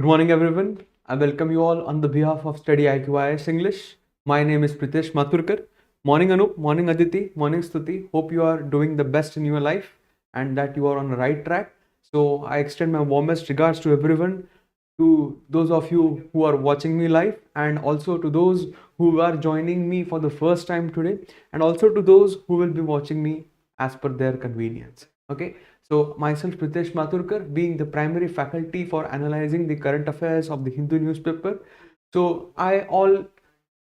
Good morning, everyone. I welcome you all on the behalf of StudyIQ IAS English. My name is Pritesh Mathurkar. Morning Anup, morning Aditi, morning Stuti. Hope you are doing the best in your life and that you are on the right track. So I extend my warmest regards to everyone, to those of you who are watching me live, and also to those who are joining me for the first time today, and also to those who will be watching me as per their convenience. Okay. So myself Pritesh Mathurkar, being the primary faculty for analyzing the current affairs of the Hindu newspaper. So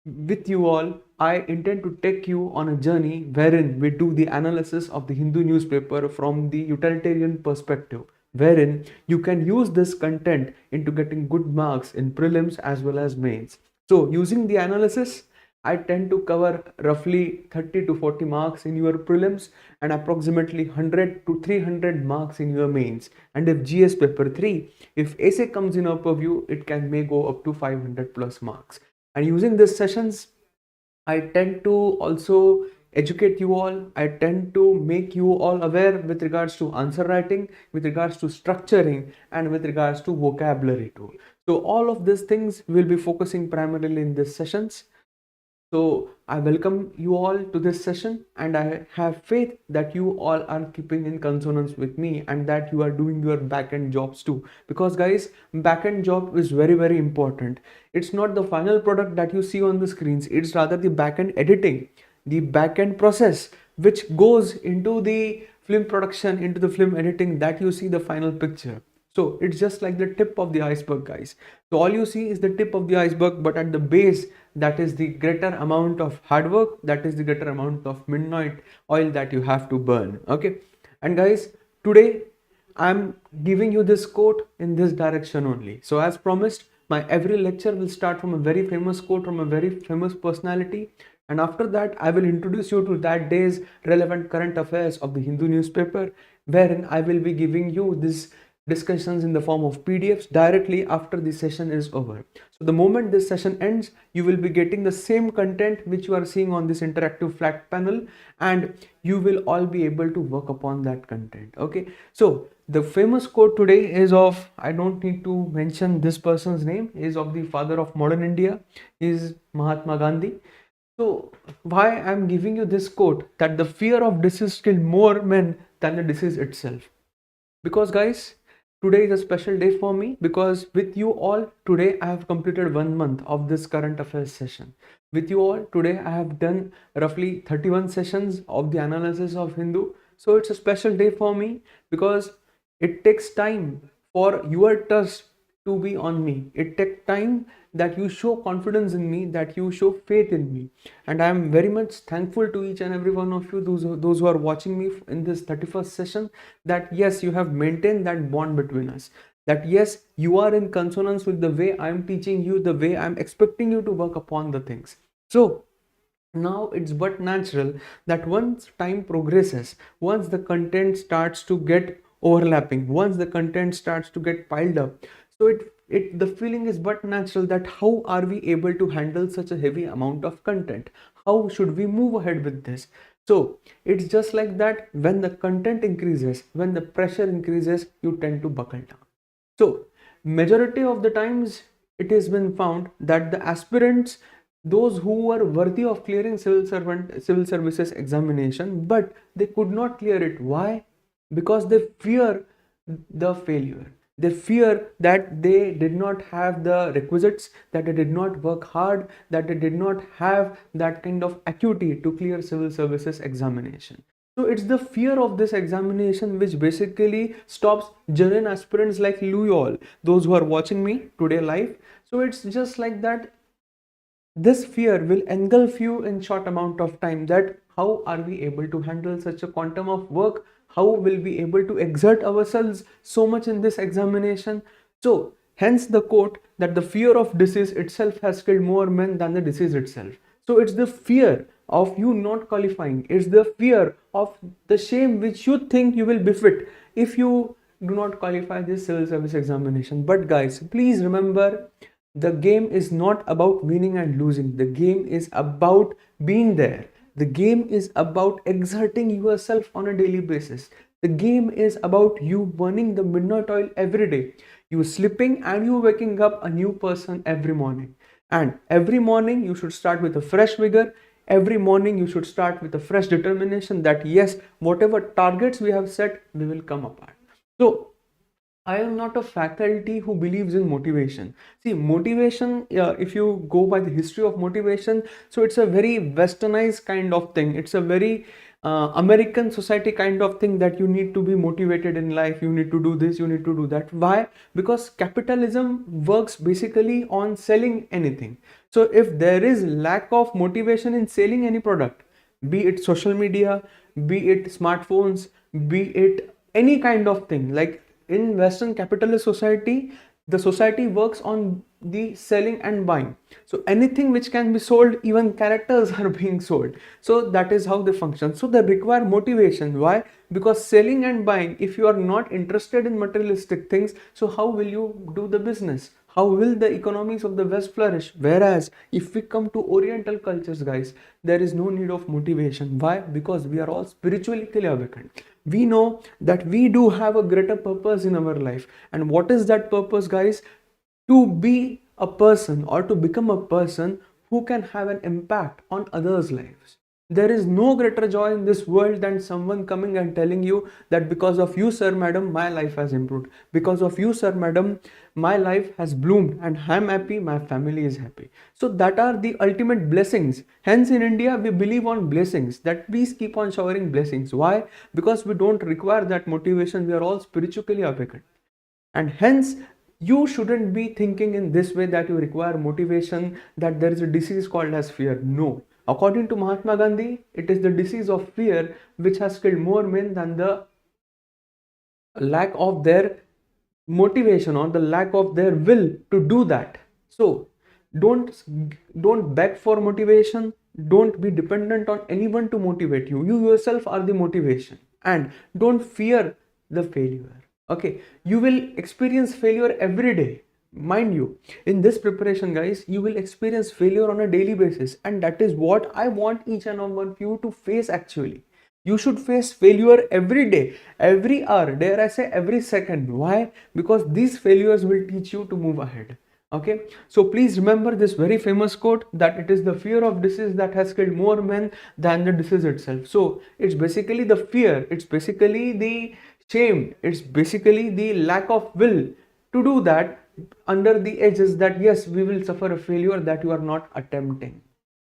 with you all, I intend to take you on a journey wherein we do the analysis of the Hindu newspaper from the utilitarian perspective, wherein you can use this content into getting good marks in prelims as well as mains. So using the analysis, I tend to cover roughly 30 to 40 marks in your prelims and approximately 100 to 300 marks in your mains. And if GS paper 3, if essay comes in our purview, it may go up to 500 plus marks. And using these sessions, I tend to also educate you all. I tend to make you all aware with regards to answer writing, with regards to structuring, and with regards to vocabulary too. So all of these things will be focusing primarily in these sessions. So I welcome you all to this session, and I have faith that you all are keeping in consonance with me and that you are doing your back-end jobs too. Because guys, back-end job is very, very important. It's not the final product that you see on the screens. It's rather the back-end editing, the back-end process, which goes into the film production, into the film editing, that you see the final picture. So it's just like the tip of the iceberg, guys. So all you see is the tip of the iceberg, but at the base, that is the greater amount of hard work, that is the greater amount of midnight oil that you have to burn. Okay. And guys, today I'm giving you this quote in this direction only. So as promised, my every lecture will start from a very famous quote from a very famous personality. And after that, I will introduce you to that day's relevant current affairs of the Hindu newspaper, wherein I will be giving you this discussions in the form of PDFs directly after the session is over. So the moment this session ends, you will be getting the same content which you are seeing on this interactive flat panel, and you will all be able to work upon that content. Okay. So the famous quote today is of, I don't need to mention this person's name, is of the father of modern India, is Mahatma Gandhi. So why I'm giving you this quote, that the fear of disease kills more men than the disease itself? Because guys, today is a special day for me, because with you all today I have completed 1 month of this current affairs session. With you all today I have done roughly 31 sessions of the analysis of Hindu. So it's a special day for me, because it takes time for your trust to be on me. It takes time that you show confidence in me, that you show faith in me. And I am very much thankful to each and every one of you, those who are watching me in this 31st session, that yes, you have maintained that bond between us, that yes, you are in consonance with the way I am teaching you, the way I am expecting you to work upon the things. So now it's but natural that once time progresses, once the content starts to get overlapping, once the content starts to get piled up, so the feeling is but natural that how are we able to handle such a heavy amount of content? How should we move ahead with this? So it's just like that, when the content increases, when the pressure increases, you tend to buckle down. So majority of the times it has been found that the aspirants, those who were worthy of clearing civil services examination, but they could not clear it. Why? Because they fear the failure. They fear that they did not have the requisites, that they did not work hard, that they did not have that kind of acuity to clear civil services examination. So it's the fear of this examination which basically stops genuine aspirants like you all, those who are watching me today live. So it's just like that, this fear will engulf you in short amount of time, that how are we able to handle such a quantum of work, how will we able to exert ourselves so much in this examination. So hence the quote that the fear of disease itself has killed more men than the disease itself. So it's the fear of you not qualifying, it's the fear of the shame which you think you will befit if you do not qualify this civil service examination. But guys, please remember, the game is not about winning and losing. The game is about being there. The game is about exerting yourself on a daily basis. The game is about you burning the midnight oil every day. You sleeping and you waking up a new person every morning. And every morning you should start with a fresh vigor. Every morning you should start with a fresh determination that yes, whatever targets we have set, we will come apart. So I am not a faculty who believes in motivation. See, motivation, if you go by the history of motivation, so it's a very westernized kind of thing. It's a very American society kind of thing that you need to be motivated in life. You need to do this, you need to do that. Why? Because capitalism works basically on selling anything. So if there is lack of motivation in selling any product, be it social media, be it smartphones, be it any kind of thing, like in Western capitalist society, the society works on the selling and buying. So anything which can be sold, even characters are being sold. So that is how they function. So they require motivation. Why? Because selling and buying, if you are not interested in materialistic things, so how will you do the business? How will the economies of the West flourish? Whereas if we come to Oriental cultures, guys, there is no need of motivation. Why? Because we are all spiritually awakened. We know that we do have a greater purpose in our life. And what is that purpose, guys? To be a person or to become a person who can have an impact on others' lives. There is no greater joy in this world than someone coming and telling you that because of you, sir, madam, my life has improved. Because of you, sir, madam, my life has bloomed and I'm happy, my family is happy. So that are the ultimate blessings. Hence in India, we believe on blessings, that please keep on showering blessings. Why? Because we don't require that motivation. We are all spiritually awakened. And hence, you shouldn't be thinking in this way that you require motivation, that there is a disease called as fear. No. According to Mahatma Gandhi, it is the disease of fear which has killed more men than the lack of their motivation or the lack of their will to do that. So don't beg for motivation. Don't be dependent on anyone to motivate you. You yourself are the motivation. And don't fear the failure. Okay, you will experience failure every day. Mind you, in this preparation, guys, you will experience failure on a daily basis, and that is what I want each and one of you to face. Actually, you should face failure every day, every hour, dare I say every second. Why? Because these failures will teach you to move ahead. Okay, so please remember this very famous quote, that it is the fear of disease that has killed more men than the disease itself. So it's basically the fear, it's basically the shame, it's basically the lack of will to do that under the edges, that yes, we will suffer a failure that you are not attempting.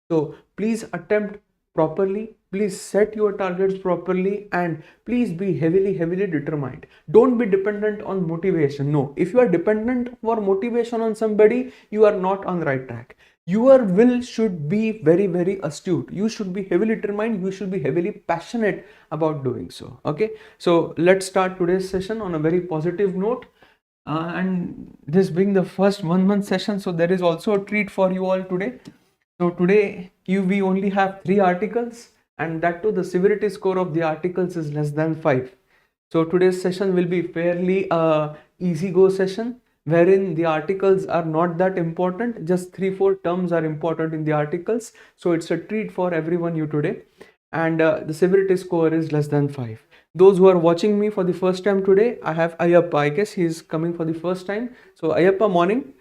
So please attempt properly, please set your targets properly, and please be heavily determined. Don't be dependent on motivation. No, if you are dependent for motivation on somebody, you are not on the right track. Your will should be very astute. You should be heavily determined. You should be heavily passionate about doing so. Okay, so let's start today's session on a very positive note. And this being the first 1 month session, so there is also a treat for you all today. So today we only have 3 articles, and that too the severity score of the articles is less than 5. So today's session will be fairly easy go session, wherein the articles are not that important, just 3-4 terms are important in the articles. So it's a treat for everyone you today, and the severity score is less than 5. Those who are watching me for the first time today, I have Ayappa. I guess he is coming for the first time. So Ayappa, morning.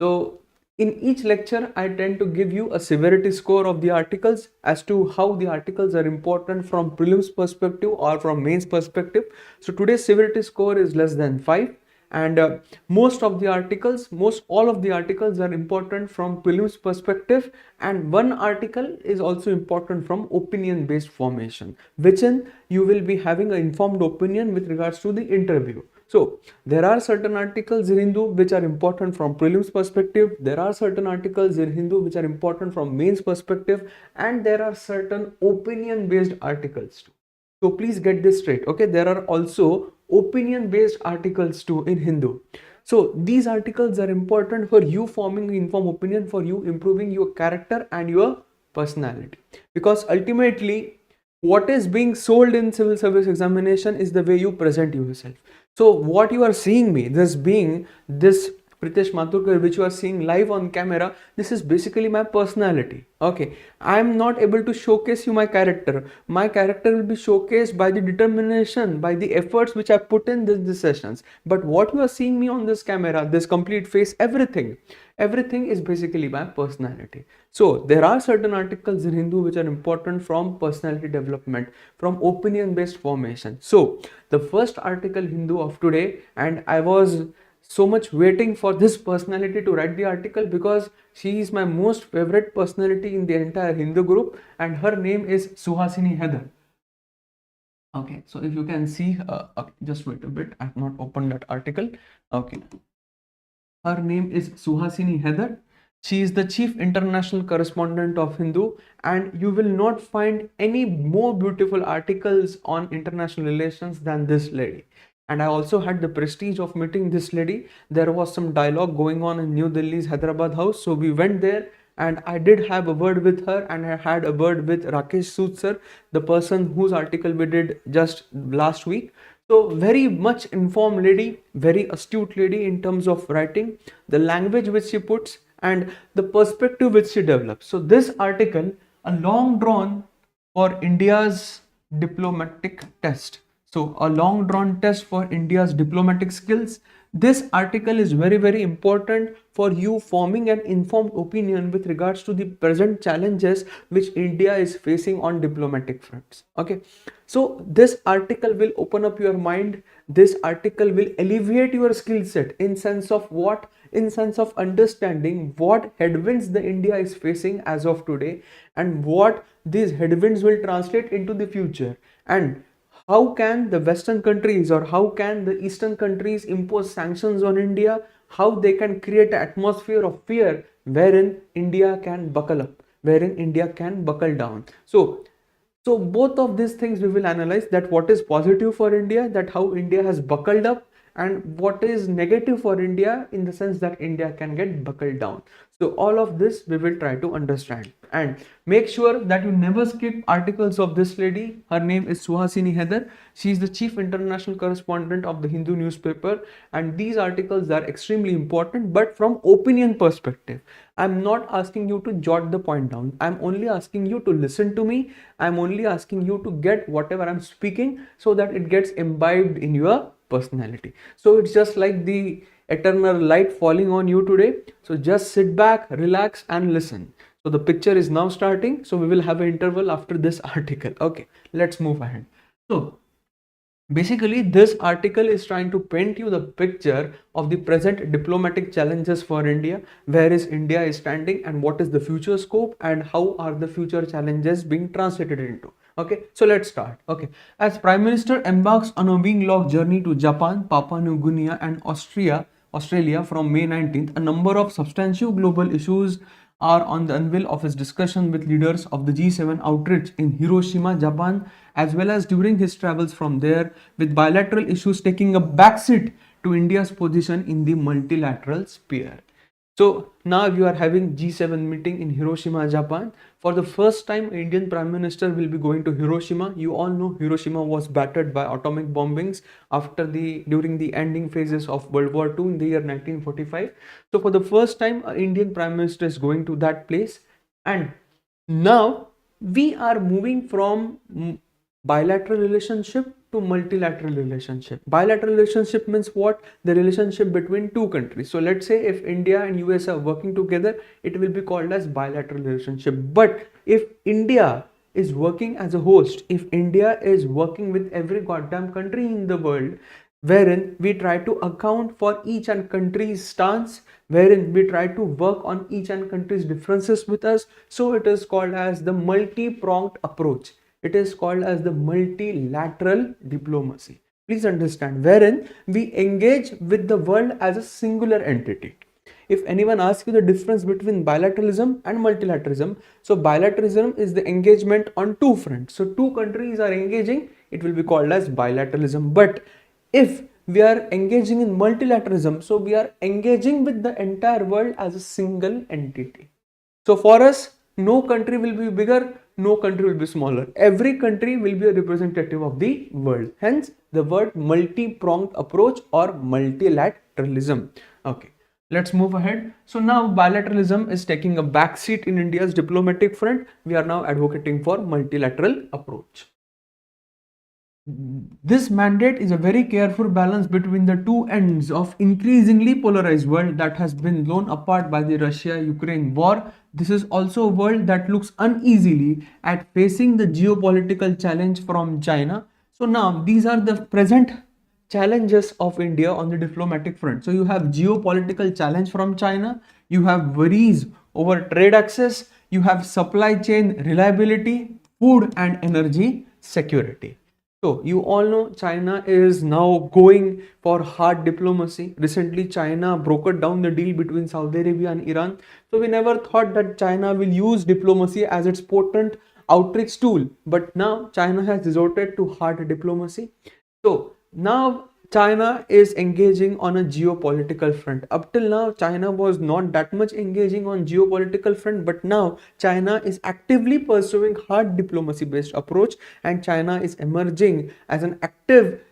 So in each lecture, I tend to give you a severity score of the articles as to how the articles are important from prelims perspective or from mains perspective. So today's severity score is less than 5. And most all of the articles are important from prelims perspective, and one article is also important from opinion based formation, wherein you will be having an informed opinion with regards to the interview. So there are certain articles in Hindu which are important from prelims perspective, there are certain articles in Hindu which are important from mains perspective, and there are certain opinion based articles too. So please get this straight. Okay, there are also opinion based articles too in Hindu. So these articles are important for you forming informed opinion, for you improving your character and your personality, because ultimately what is being sold in civil service examination is the way you present yourself. So what you are seeing me this Pritesh Mathurkar, which you are seeing live on camera, this is basically my personality. Okay, I am not able to showcase you my character. My character will be showcased by the determination, by the efforts which I put in these sessions. But what you are seeing me on this camera, this complete face, everything is basically my personality. So there are certain articles in Hindu which are important from personality development, from opinion based formation. So the first article Hindu of today, and I was so much waiting for this personality to write the article because she is my most favorite personality in the entire Hindu group, and her name is Suhasini Heather. Okay, so if you can see, just wait a bit, I have not opened that article. Okay, her name is Suhasini Heather. She is the chief international correspondent of Hindu, and you will not find any more beautiful articles on international relations than this lady. And I also had the prestige of meeting this lady. There was some dialogue going on in New Delhi's Hyderabad house, so we went there and I did have a word with her, and I had a word with Rakesh Sood sir, the person whose article we did just last week. So very much informed lady, very astute lady in terms of writing, the language which she puts, and the perspective which she develops. So this article, a long drawn for India's diplomatic test. So a long drawn test for India's diplomatic skills. This article is very important for you forming an informed opinion with regards to the present challenges which India is facing on diplomatic fronts. Okay, so this article will open up your mind. This article will alleviate your skill set in sense of what? In sense of understanding what headwinds the India is facing as of today, and what these headwinds will translate into the future, and how can the Western countries or how can the Eastern countries impose sanctions on India, how they can create an atmosphere of fear wherein India can buckle up, wherein India can buckle down. So both of these things we will analyze, that what is positive for India, that how India has buckled up, and what is negative for India in the sense that India can get buckled down. So all of this we will try to understand, and make sure that you never skip articles of this lady. Her name is Suhasini Heather. She is the chief international correspondent of the Hindu newspaper, and these articles are extremely important, but from opinion perspective. I'm not asking you to jot the point down. I'm only asking you to listen to me. I'm only asking you to get whatever I'm speaking so that it gets imbibed in your personality. So it's just like the eternal light falling on you today. So just sit back, relax and listen. So the picture is now starting. So we will have an interval after this article. Okay, let's move ahead. So basically, this article is trying to paint you the picture of the present diplomatic challenges for India, where is India is standing, and what is the future scope, and how are the future challenges being translated into. Okay, so let's start. Okay, as Prime Minister embarks on a week-long journey to Japan, Papua New Guinea, and Australia from May 19th, a number of substantial global issues are on the anvil of his discussion with leaders of the G7 outreach in Hiroshima, Japan, as well as during his travels from there, with bilateral issues taking a backseat to India's position in the multilateral sphere. So now you are having G7 meeting in Hiroshima, Japan. For the first time, Indian Prime Minister will be going to Hiroshima. You all know Hiroshima was battered by atomic bombings during the ending phases of World War II in the year 1945. So for the first time, an Indian Prime Minister is going to that place. And now we are moving from bilateral relationship to multilateral relationship. Bilateral relationship means what? The relationship between two countries. So let's say if India and US are working together, it will be called as bilateral relationship. But if India is working as a host, if India is working with every goddamn country in the world, wherein we try to account for each and country's stance, wherein we try to work on each and country's differences with us, so it is called as the multi-pronged approach. It is called as the multilateral diplomacy. Please understand, wherein we engage with the world as a singular entity. If anyone asks you the difference between bilateralism and multilateralism, so bilateralism is the engagement on two fronts. So two countries are engaging, it will be called as bilateralism. But if we are engaging in multilateralism, so we are engaging with the entire world as a single entity. So for us, no country will be bigger, no country will be smaller. Every country will be a representative of the world. Hence, the word multi-pronged approach or multilateralism. Okay. Let's move ahead. So now bilateralism is taking a backseat in India's diplomatic front. We are now advocating for multilateral approach. This mandate is a very careful balance between the two ends of increasingly polarized world that has been blown apart by the Russia-Ukraine war. This is also a world that looks uneasily at facing the geopolitical challenge from China. So now these are the present challenges of India on the diplomatic front. So you have geopolitical challenge from China, you have worries over trade access, you have supply chain reliability, food and energy security. So you all know China is now going for hard diplomacy. Recently, China brokered down the deal between Saudi Arabia and Iran. So we never thought that China will use diplomacy as its potent outreach tool. But now China has resorted to hard diplomacy. So now China is engaging on a geopolitical front. Up till now, China was not that much engaging on geopolitical front, but now China is actively pursuing hard diplomacy based approach, and China is emerging as an active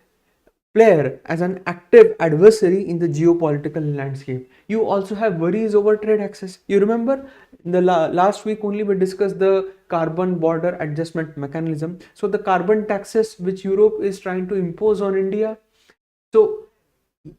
player, as an active adversary in the geopolitical landscape. You also have worries over trade access. You remember in the last week only we discussed the carbon border adjustment mechanism. So the carbon taxes which Europe is trying to impose on India, so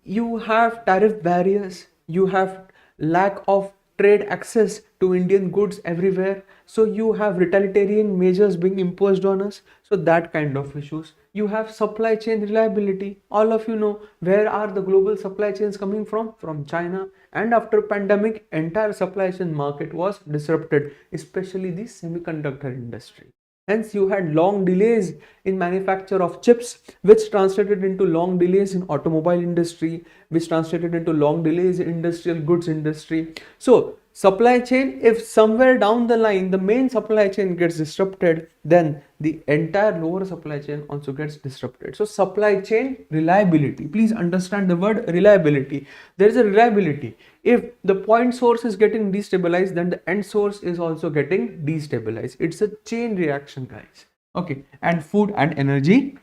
you have tariff barriers, you have lack of trade access to Indian goods everywhere. So you have retaliatory measures being imposed on us. So that kind of issues. You have supply chain reliability. All of you know where are the global supply chains coming from? From China. And after pandemic, entire supply chain market was disrupted, especially the semiconductor industry. Hence, you had long delays in manufacture of chips, which translated into long delays in automobile industry, which translated into long delays in industrial goods industry. So, supply chain, if somewhere down the line, the main supply chain gets disrupted, then the entire lower supply chain also gets disrupted. So, supply chain reliability. Please understand the word reliability. There is a reliability. If the point source is getting destabilized, then the end source is also getting destabilized. It's a chain reaction, guys. Okay, and food and energy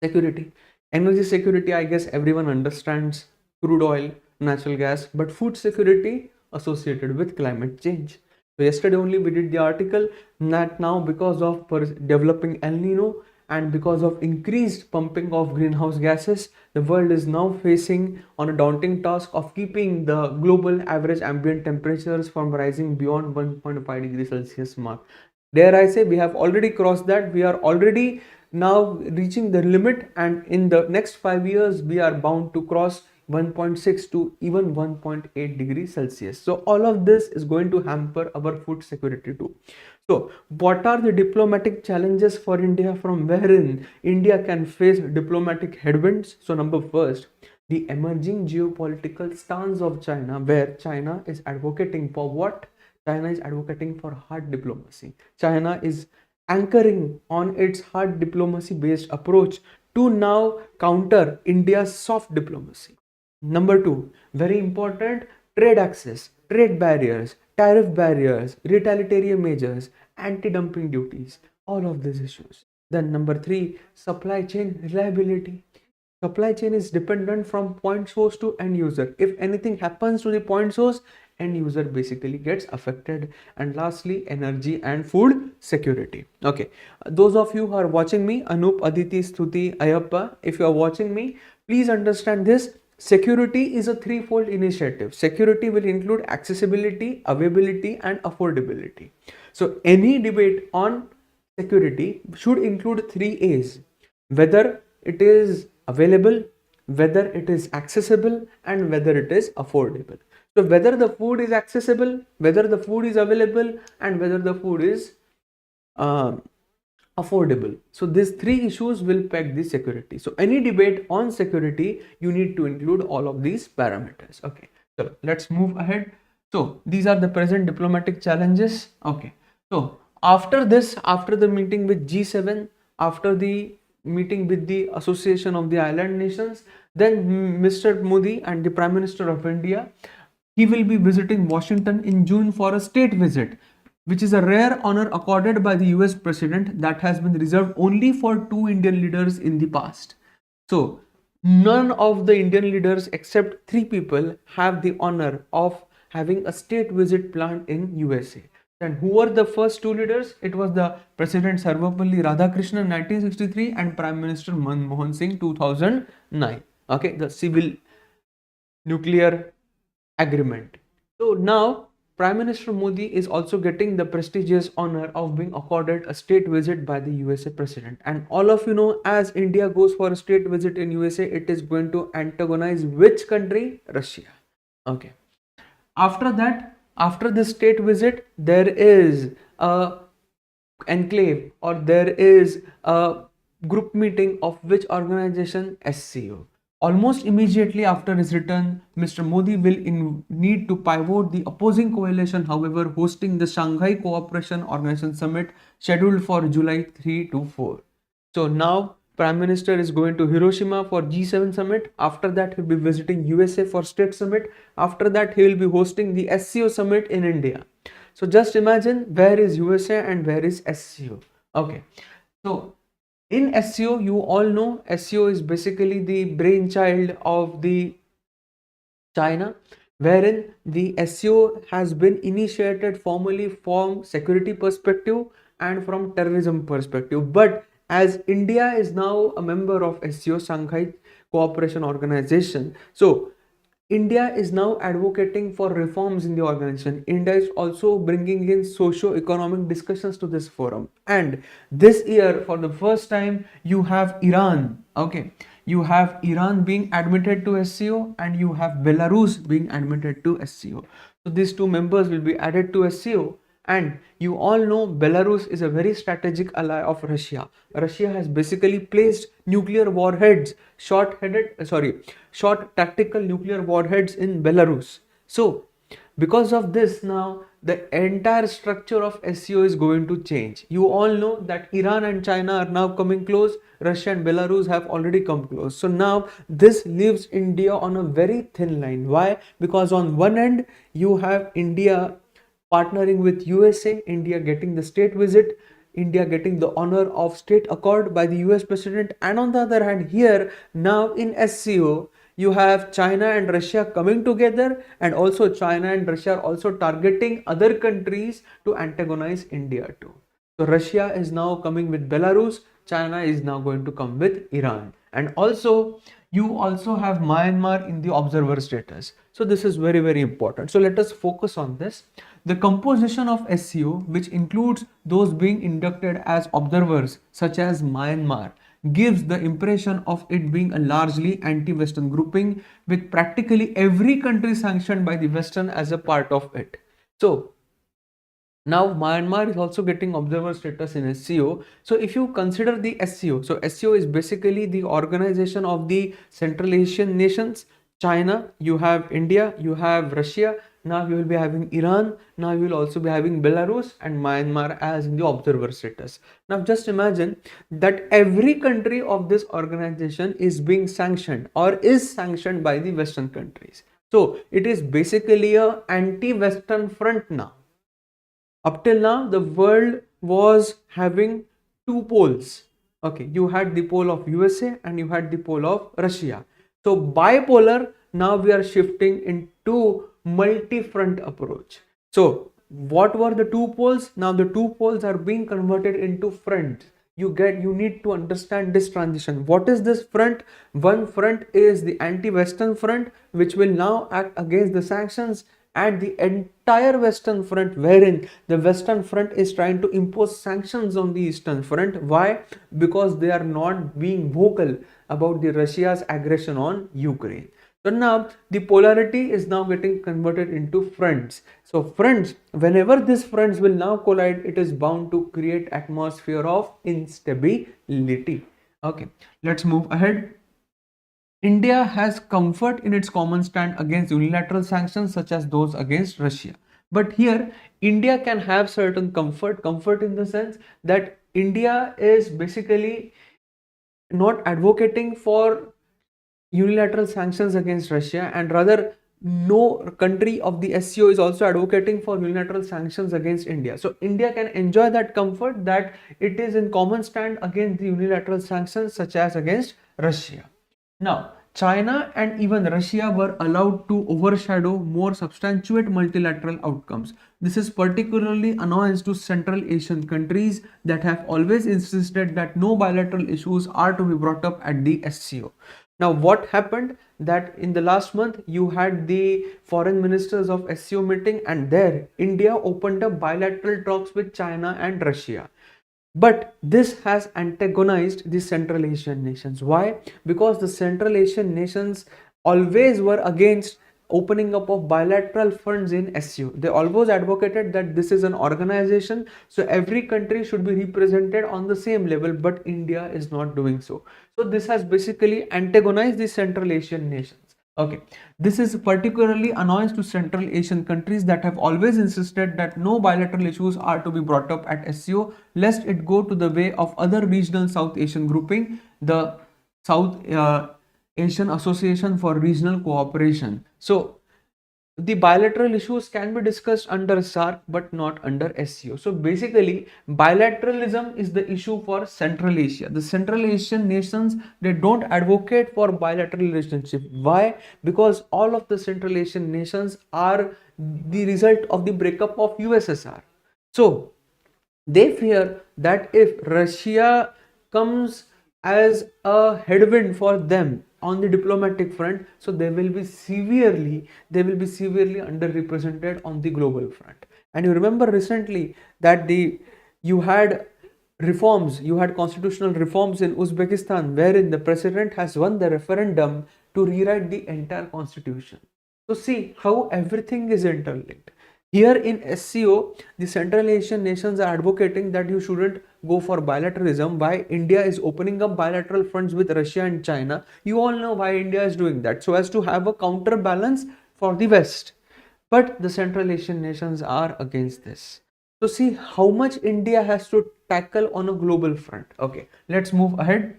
security. Energy security, I guess everyone understands, crude oil, natural gas, but food security associated with climate change. So yesterday only we did the article that now because of developing El Nino and because of increased pumping of greenhouse gases, the world is now facing on a daunting task of keeping the global average ambient temperatures from rising beyond 1.5 degrees Celsius mark. Dare I say, we have already crossed that. We are already now reaching the limit, and in the next 5 years we are bound to cross 1.6 to even 1.8 degrees Celsius. So all of this is going to hamper our food security too. So what are the diplomatic challenges for India from wherein India can face diplomatic headwinds? So number first, the emerging geopolitical stance of China, where China is advocating for what? China is advocating for hard diplomacy. China is anchoring on its hard diplomacy based approach to now counter India's soft diplomacy. Number two, very important, trade access, trade barriers, tariff barriers, retaliatory measures, anti-dumping duties, all of these issues. Then number three, supply chain reliability. Supply chain is dependent from point source to end user. If anything happens to the point source, end user basically gets affected. And lastly, energy and food security. Okay, those of you who are watching me, Anup, Aditi, Stuti, Ayappa, if you are watching me, please understand this. Security is a threefold initiative. Security will include accessibility, availability, and affordability. So any debate on security should include three A's: whether it is available, whether it is accessible, and whether it is affordable. So whether the food is accessible, whether the food is available, and whether the food is affordable. So these three issues will peg the security. So any debate on security, you need to include all of these parameters. Okay, so let's move ahead. So these are the present diplomatic challenges. Okay, so after this, after the meeting with G7, after the meeting with the Association of the Island Nations, then Mr. Modi and the Prime Minister of India, he will be visiting Washington in June for a state visit, which is a rare honor accorded by the US President that has been reserved only for two Indian leaders in the past. So none of the Indian leaders except three people have the honor of having a state visit planned in USA. And who were the first two leaders? It was the President Sarvapalli Radhakrishnan 1963 and Prime Minister Manmohan Singh 2009. Okay, the civil nuclear agreement. So now Prime Minister Modi is also getting the prestigious honor of being accorded a state visit by the USA President. And all of you know, as India goes for a state visit in USA, it is going to antagonize which country? Russia. Okay. After that, after this state visit, there is a enclave, or there is a group meeting of which organization? SCO. Almost immediately after his return, Mr. Modi will need to pivot the opposing coalition, however, hosting the Shanghai Cooperation Organization Summit scheduled for July 3 to 4. So now Prime Minister is going to Hiroshima for G7 summit. After that, he'll be visiting USA for state summit. After that, he will be hosting the SCO summit in India. So just imagine, where is USA and where is SCO? Okay. So in SEO, you all know SEO is basically the brainchild of the China, wherein the SEO has been initiated formally from security perspective and from terrorism perspective. But as India is now a member of SEO, Shanghai Cooperation Organization, so India is now advocating for reforms in the organization. India is also bringing in socio-economic discussions to this forum. And this year, for the first time, you have Iran. Okay, you have Iran being admitted to SCO, and you have Belarus being admitted to SCO. So these two members will be added to SCO. And you all know Belarus is a very strategic ally of Russia. Russia has basically placed nuclear warheads, short tactical nuclear warheads in Belarus. So because of this, now the entire structure of SCO is going to change. You all know that Iran and China are now coming close. Russia and Belarus have already come close. So now this leaves India on a very thin line. Why? Because on one end you have India partnering with USA, India getting the state visit, India getting the honor of state accord by the US President, and on the other hand, here now in SCO, you have China and Russia coming together, and also China and Russia are also targeting other countries to antagonize India too. So Russia is now coming with Belarus, China is now going to come with Iran, and also you also have Myanmar in the observer status. So this is very, very important. So let us focus on this. The composition of SCO, which includes those being inducted as observers such as Myanmar, gives the impression of it being a largely anti-Western grouping, with practically every country sanctioned by the Western as a part of it. So now Myanmar is also getting observer status in SCO. So if you consider the SCO, so SCO is basically the organization of the Central Asian nations. China, you have India, you have Russia, now you will be having Iran, now you will also be having Belarus and Myanmar as in the observer status. Now just imagine that every country of this organization is being sanctioned or is sanctioned by the Western countries. So it is basically a anti-Western front now. Up till now, the world was having two poles. Okay, you had the pole of USA and you had the pole of Russia. So bipolar, now we are shifting into multi-front approach. So what were the two poles? Now the two poles are being converted into fronts. You need to understand this transition. What is this front? One front is the anti-Western front, which will now act against the sanctions, and the entire Western front, wherein the Western front is trying to impose sanctions on the Eastern front. Why? Because they are not being vocal about the Russia's aggression on Ukraine. So now the polarity is now getting converted into fronts. So fronts, whenever these fronts will now collide, it is bound to create atmosphere of instability. Okay, let's move ahead. India has comfort in its common stand against unilateral sanctions such as those against Russia. But here, India can have certain comfort in the sense that India is basically not advocating for unilateral sanctions against Russia, and rather no country of the SCO is also advocating for unilateral sanctions against India. So India can enjoy that comfort that it is in common stand against the unilateral sanctions such as against Russia. Now, China and even Russia were allowed to overshadow more substantiate multilateral outcomes. This is particularly annoyance to Central Asian countries that have always insisted that no bilateral issues are to be brought up at the SCO. Now, what happened that in the last month you had the foreign ministers of SCO meeting, and there India opened up bilateral talks with China and Russia. But this has antagonized the Central Asian nations. Why? Because the Central Asian nations always were against opening up of bilateral funds in SU. They always advocated that this is an organization, so every country should be represented on the same level, but India is not doing so. So this has basically antagonized the Central Asian nations. Okay, this is particularly annoyance to Central Asian countries that have always insisted that no bilateral issues are to be brought up at SCO, lest it go to the way of other regional South Asian grouping, the South Asian Association for Regional Cooperation. So the bilateral issues can be discussed under SARC but not under SCO. So basically, bilateralism is the issue for Central Asia. The Central Asian nations, they don't advocate for bilateral relationship. Why? Because all of the Central Asian nations are the result of the breakup of USSR. So they fear that if Russia comes as a headwind for them on the diplomatic front, so they will be severely underrepresented on the global front. And you remember recently that you had constitutional reforms in Uzbekistan, wherein the president has won the referendum to rewrite the entire constitution. So see how everything is interlinked. Here in SCO, the Central Asian nations are advocating that you shouldn't go for bilateralism. Why India is opening up bilateral fronts with Russia and China? You all know why India is doing that, so as to have a counterbalance for the West. But the Central Asian nations are against this. So see how much India has to tackle on a global front. Okay, let's move ahead.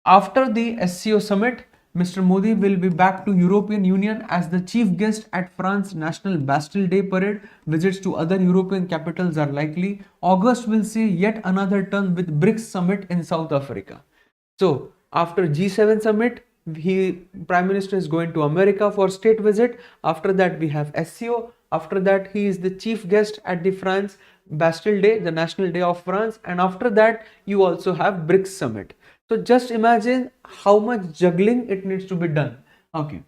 After the SCO summit, Mr. Modi will be back to European Union as the chief guest at France National Bastille Day Parade. Visits to other European capitals are likely. August will see yet another turn with BRICS summit in South Africa. So after G7 summit, Prime Minister is going to America for state visit. After that we have SCO. After that he is the chief guest at the France Bastille Day, the National Day of France. And after that you also have BRICS summit. So just imagine how much juggling it needs to be done. Okay.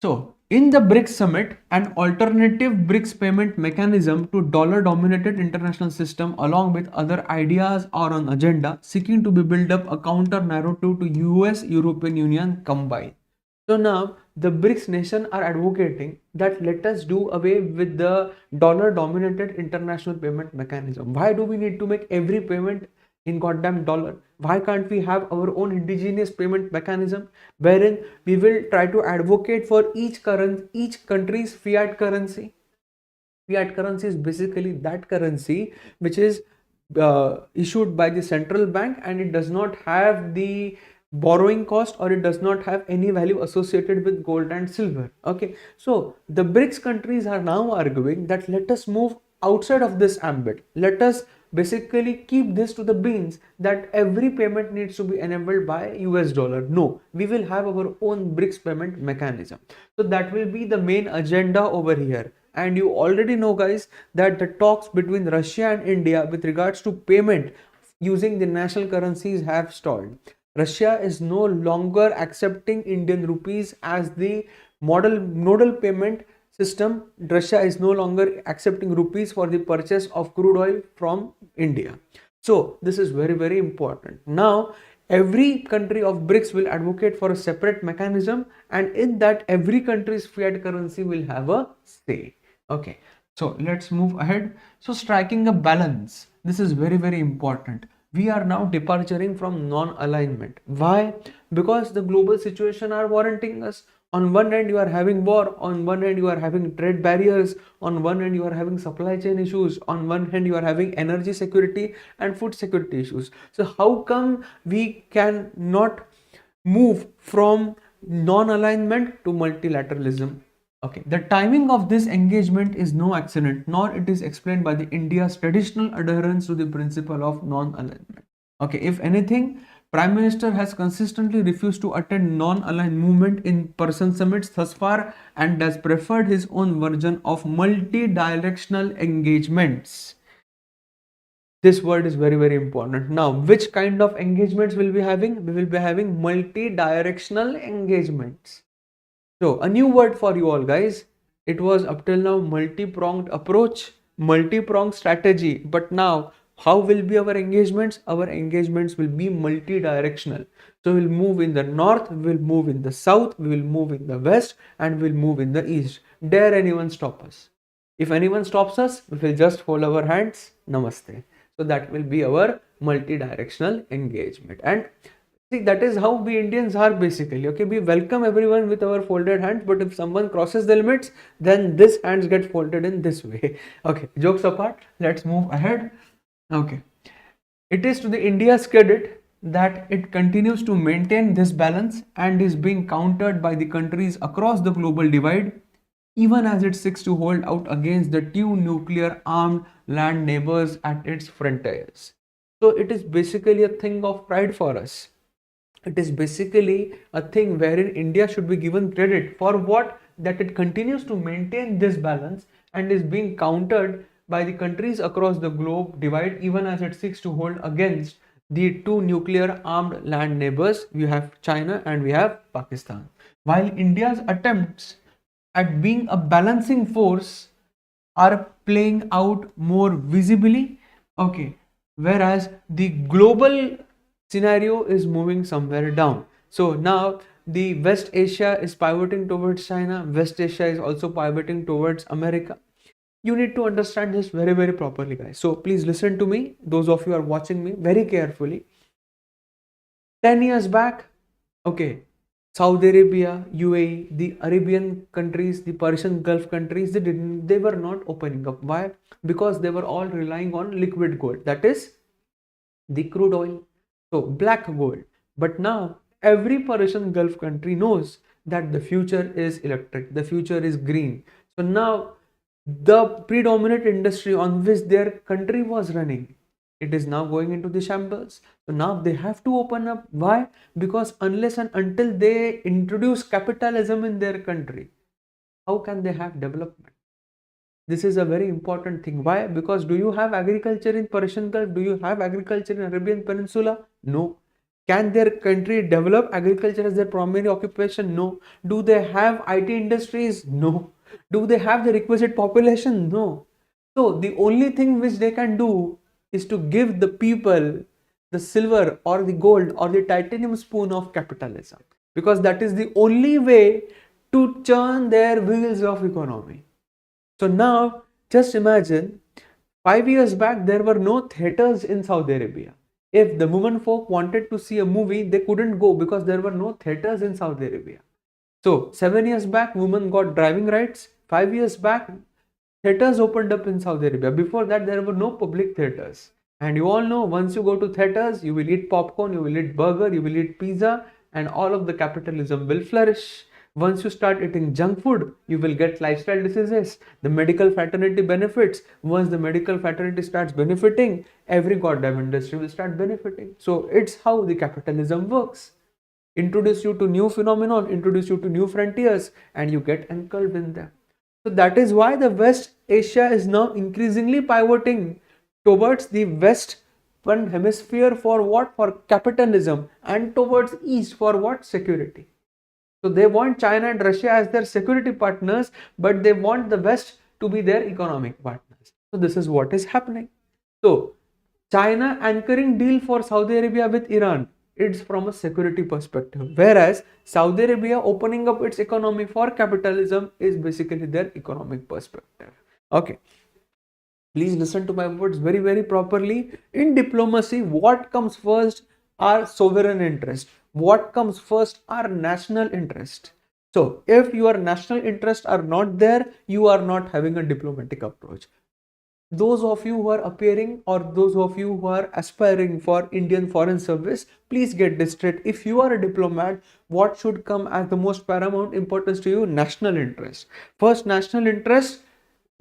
So in the BRICS summit, an alternative BRICS payment mechanism to dollar-dominated international system along with other ideas are on agenda, seeking to be built up a counter narrative to US, European Union combined. So now the BRICS nation are advocating that let us do away with the dollar-dominated international payment mechanism. Why do we need to make every payment in goddamn dollar? Why can't we have our own indigenous payment mechanism wherein we will try to advocate for each country's fiat currency? Fiat currency is basically that currency which is issued by the central bank, and it does not have the borrowing cost, or it does not have any value associated with gold and silver. Okay, so the BRICS countries are now arguing that let us move outside of this ambit. Let us basically keep this to the beans that every payment needs to be enabled by US dollar. No, we will have our own BRICS payment mechanism. So that will be the main agenda over here. And you already know, guys, that the talks between Russia and India with regards to payment using the national currencies have stalled. Russia is no longer accepting Indian rupees as the nodal payment system. Russia is no longer accepting rupees for the purchase of crude oil from India. So this is very, very important. Now every country of BRICS will advocate for a separate mechanism, and in that every country's fiat currency will have a say. Okay, so let's move ahead. So striking a balance, this is very, very important. We are now departing from non-alignment. Why? Because the global situation are warranting us. On one end you are having war, on one end you are having trade barriers, on one end you are having supply chain issues, on one hand you are having energy security and food security issues. So how come we can not move from non-alignment to multilateralism? Okay, the timing of this engagement is no accident, nor it is explained by the India's traditional adherence to the principle of non-alignment. Okay, if anything, Prime Minister has consistently refused to attend non-aligned movement in person summits thus far and has preferred his own version of multi-directional engagements. This word is very, very important. Now, which kind of engagements will we be having? We will be having multi-directional engagements. So, a new word for you all, guys. It was up till now multi-pronged approach, multi-pronged strategy. But now, how will be our engagements? Our engagements will be multi-directional. So, we'll move in the north, we'll move in the south, we will move in the west, and we'll move in the east. Dare anyone stop us? If anyone stops us, we will just fold our hands. Namaste. So that will be our multi-directional engagement. And see, that is how we Indians are basically. Okay, we welcome everyone with our folded hands, but if someone crosses the limits, then this hands get folded in this way. Okay, jokes apart, let's move ahead. Okay, it is to the India's credit that it continues to maintain this balance and is being countered by the countries across the global divide, even as it seeks to hold out against the two nuclear armed land neighbors at its frontiers. So it is basically a thing of pride for us. It is basically a thing wherein India should be given credit for what, that it continues to maintain this balance and is being countered by the countries across the globe divide, even as it seeks to hold against the two nuclear armed land neighbors. We have China and we have Pakistan. While India's attempts at being a balancing force are playing out more visibly, okay, whereas the global scenario is moving somewhere down. So now the West Asia is pivoting towards China, West Asia is also pivoting towards America. You need to understand this very, very properly, guys. So please listen to me, those of you are watching me very carefully. 10 years back, okay, Saudi Arabia, UAE, the Arabian countries, the Persian Gulf countries, they were not opening up. Why? Because they were all relying on liquid gold, that is the crude oil, so black gold. But now every Persian Gulf country knows that the future is electric, the future is green. So now the predominant industry on which their country was running, it is now going into the shambles. So now they have to open up. Why? Because unless and until they introduce capitalism in their country, how can they have development? This is a very important thing. Why? Because do you have agriculture in Persian Gulf? Do you have agriculture in Arabian Peninsula? No. Can their country develop agriculture as their primary occupation? No. Do they have IT industries? No. Do they have the requisite population? No. So the only thing which they can do is to give the people the silver or the gold or the titanium spoon of capitalism, because that is the only way to churn their wheels of economy. So now just imagine, 5 years back there were no theaters in Saudi Arabia. If the women folk wanted to see a movie, they couldn't go because there were no theaters in Saudi Arabia. So 7 years back women got driving rights. 5 years back theaters opened up in Saudi Arabia. Before that, there were no public theaters. And you all know, once you go to theaters, you will eat popcorn, you will eat burger, you will eat pizza, and all of the capitalism will flourish. Once you start eating junk food, you will get lifestyle diseases. The medical fraternity benefits. Once the medical fraternity starts benefiting, every goddamn industry will start benefiting. So it's how the capitalism works. Introduce you to new phenomenon, introduce you to new frontiers, and you get engulfed in them. So that is why the West Asia is now increasingly pivoting towards the Western hemisphere for what? For capitalism, and towards East for what? Security. So they want China and Russia as their security partners, but they want the West to be their economic partners. So this is what is happening. So China anchoring deal for Saudi Arabia with Iran, it's from a security perspective, whereas Saudi Arabia opening up its economy for capitalism is basically their economic perspective. Okay, please listen to my words very, very properly. In diplomacy, what comes first are sovereign interest. What comes first are national interest. So if your national interests are not there, you are not having a diplomatic approach. Those of you who are appearing, or those of you who are aspiring for Indian Foreign Service, please get this straight. If you are a diplomat, what should come as the most paramount importance to you? National interest. First, national interest,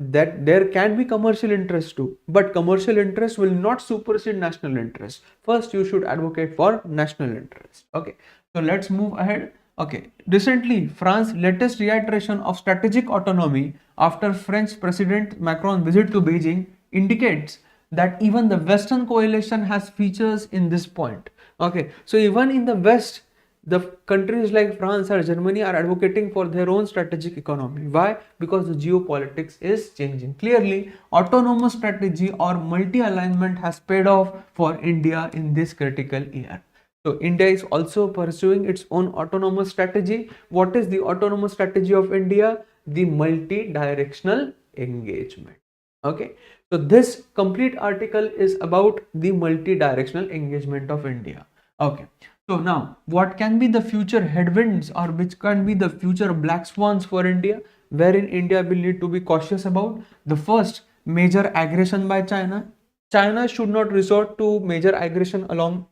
that there can be commercial interest too, but commercial interest will not supersede national interest. First, you should advocate for national interest. Okay, so let's move ahead. Okay, recently, France's latest reiteration of strategic autonomy after French President Macron's visit to Beijing indicates that even the Western coalition has features in this point. Okay, so even in the West, the countries like France or Germany are advocating for their own strategic economy. Why? Because the geopolitics is changing. Clearly, autonomous strategy or multi-alignment has paid off for India in this critical year. So India is also pursuing its own autonomous strategy. What is the autonomous strategy of India? The multi-directional engagement. Okay, so this complete article is about the multi-directional engagement of India. Okay, so now what can be the future headwinds or which can be the future black swans for India, wherein India will need to be cautious about? The first, major aggression by China. China should not resort to major aggression along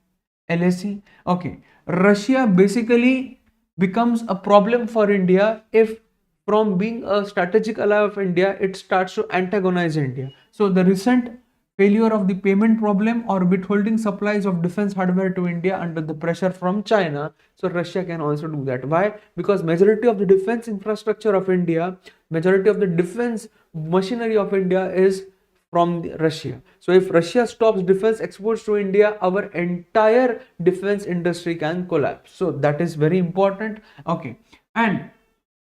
LAC. Okay, Russia basically becomes a problem for India if from being a strategic ally of India, it starts to antagonize India. So the recent failure of the payment problem or withholding supplies of defense hardware to India under the pressure from China. So Russia can also do that. Why? Because majority of the defense infrastructure of India, majority of the defense machinery of India is from Russia. So if Russia stops defense exports to India, our entire defense industry can collapse. So that is very important. Okay, and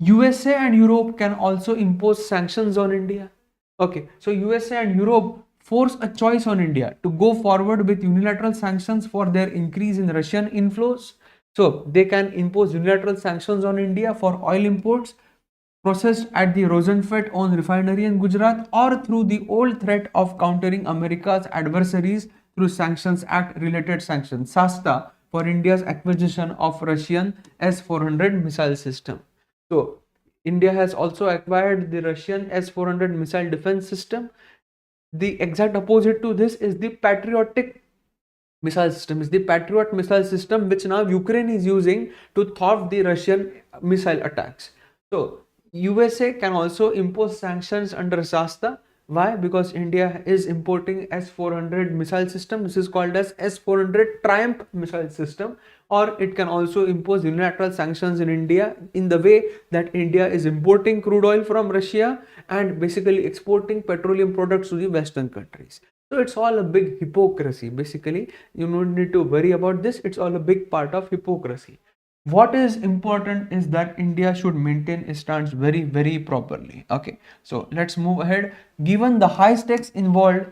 USA and Europe can also impose sanctions on India. Okay, so USA and Europe force a choice on India to go forward with unilateral sanctions for their increase in Russian inflows. So they can impose unilateral sanctions on India for oil imports processed at the Rosenfeld-owned refinery in Gujarat, or through the old threat of countering America's adversaries through Sanctions Act related sanctions, SASTA, for India's acquisition of Russian S-400 missile system. So India has also acquired the Russian S-400 missile defense system. The exact opposite to this is the patriotic missile system, is the Patriot missile system, which now Ukraine is using to thwart the Russian missile attacks. So USA can also impose sanctions under SASTA. Why? Because India is importing S-400 missile system. This is called as S-400 Triumph missile system. Or it can also impose unilateral sanctions in India in the way that India is importing crude oil from Russia and basically exporting petroleum products to the Western countries. So it's all a big hypocrisy. Basically, you don't need to worry about this. It's all a big part of hypocrisy. What is important is that India should maintain its stance very, very properly. Okay, so let's move ahead. Given the high stakes involved,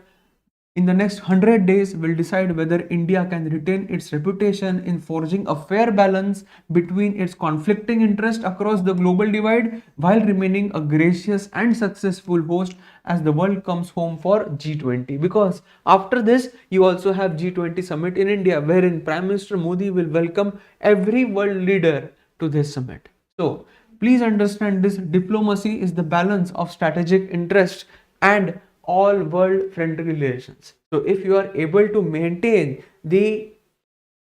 in the next 100 days will decide whether India can retain its reputation in forging a fair balance between its conflicting interests across the global divide while remaining a gracious and successful host as the world comes home for G20. Because after this, you also have G20 summit in India, wherein Prime Minister Modi will welcome every world leader to this summit. So please understand, this diplomacy is the balance of strategic interest and all world friendly relations. So if you are able to maintain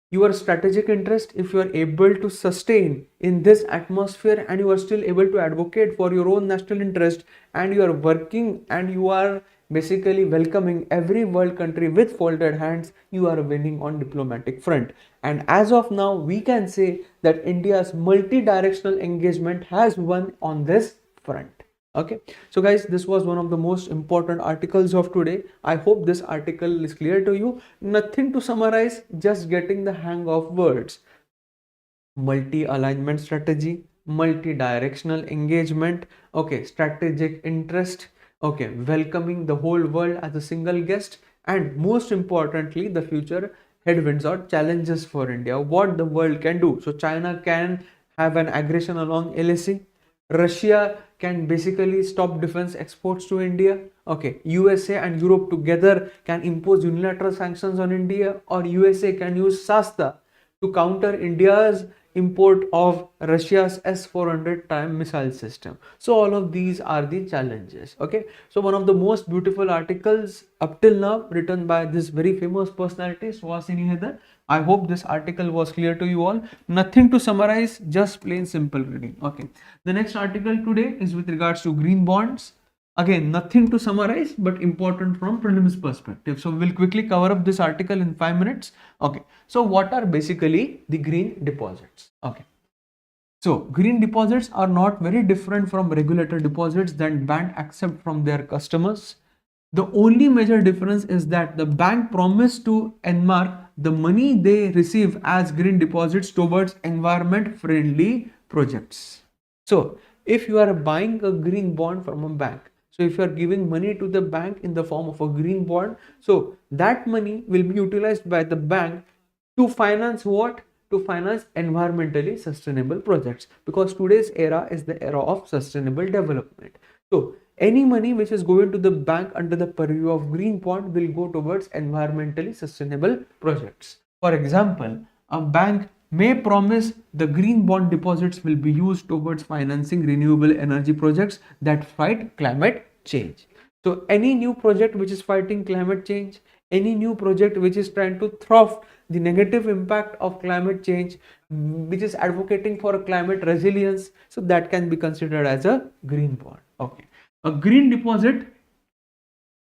your strategic interest, if you are able to sustain in this atmosphere and you are still able to advocate for your own national interest, and you are working and you are basically welcoming every world country with folded hands, you are winning on diplomatic front. And as of now, we can say that India's multi-directional engagement has won on this front. Okay, so guys, this was one of the most important articles of today. I hope this article is clear to you. Nothing to summarize, just getting the hang of words. Multi-alignment strategy, multi-directional engagement, okay, strategic interest, okay, welcoming the whole world as a single guest, and most importantly, the future headwinds or challenges for India, what the world can do. So China can have an aggression along LAC. Russia can basically stop defense exports to India. Okay, USA and Europe together can impose unilateral sanctions on India, or USA can use SASTA to counter India's import of Russia's S-400 Triumph missile system. So all of these are the challenges. Okay, so one of the most beautiful articles up till now written by this very famous personality, Suhasini Haidar. I hope this article was clear to you all. Nothing to summarize, just plain simple reading. Okay, the next article today is with regards to green bonds. Again, nothing to summarize, but important from prelims perspective. So we'll quickly cover up this article in 5 minutes. Okay. So what are basically the green deposits? Okay. So green deposits are not very different from regulated deposits that bank accept from their customers. The only major difference is that the bank promised to earmark the money they receive as green deposits towards environment friendly projects. So if you are buying a green bond from a bank, so if you are giving money to the bank in the form of a green bond, so that money will be utilized by the bank to finance what? To finance environmentally sustainable projects, because today's era is the era of sustainable development. So any money which is going to the bank under the purview of green bond will go towards environmentally sustainable projects. For example, a bank may promise the green bond deposits will be used towards financing renewable energy projects that fight climate change. So any new project which is fighting climate change, any new project which is trying to thwart the negative impact of climate change, which is advocating for a climate resilience, so that can be considered as a green bond. Okay. A green deposit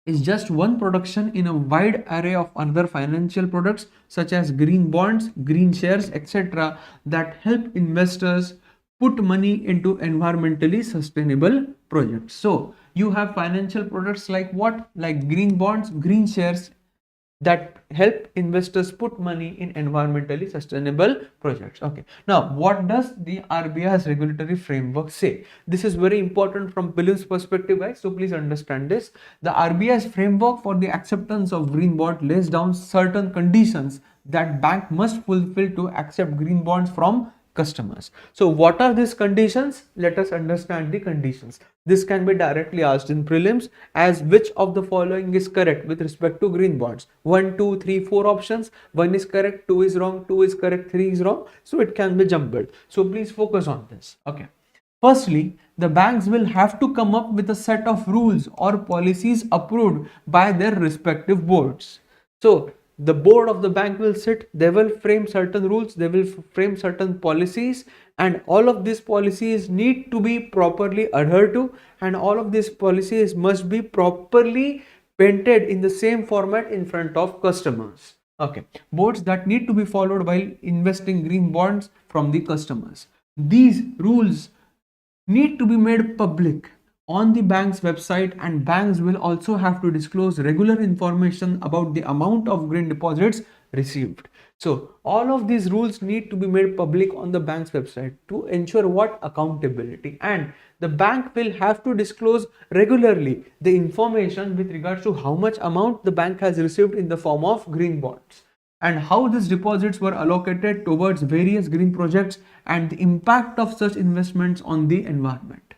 is just one production in a wide array of other financial products such as green bonds, green shares, etc. that help investors put money into environmentally sustainable projects. So you have financial products like what? Like green bonds, green shares, that help investors put money in environmentally sustainable projects. Okay. Now, what does the RBI's regulatory framework say? This is very important from prelims perspective, guys. So please understand this. The RBI's framework for the acceptance of green bond lays down certain conditions that bank must fulfill to accept green bonds from customers. So what are these conditions? Let us understand the conditions. This can be directly asked in prelims as which of the following is correct with respect to green bonds. 1, 2, 3, 4 options. 1 is correct, 2 is wrong, 2 is correct, 3 is wrong. So it can be jumbled. So please focus on this. Okay. Firstly, the banks will have to come up with a set of rules or policies approved by their respective boards. So the board of the bank will sit, they will frame certain rules, they will frame certain policies, and all of these policies need to be properly adhered to, and all of these policies must be properly painted in the same format in front of customers. Okay, boards that need to be followed while investing green bonds from the customers. These rules need to be made public on the bank's website, and banks will also have to disclose regular information about the amount of green deposits received. So all of these rules need to be made public on the bank's website to ensure what? Accountability. And the bank will have to disclose regularly the information with regards to how much amount the bank has received in the form of green bonds, and how these deposits were allocated towards various green projects, and the impact of such investments on the environment.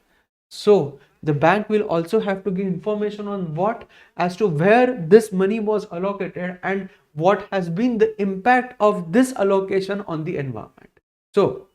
So the bank will also have to give information on what, as to where this money was allocated and what has been the impact of this allocation on the environment. So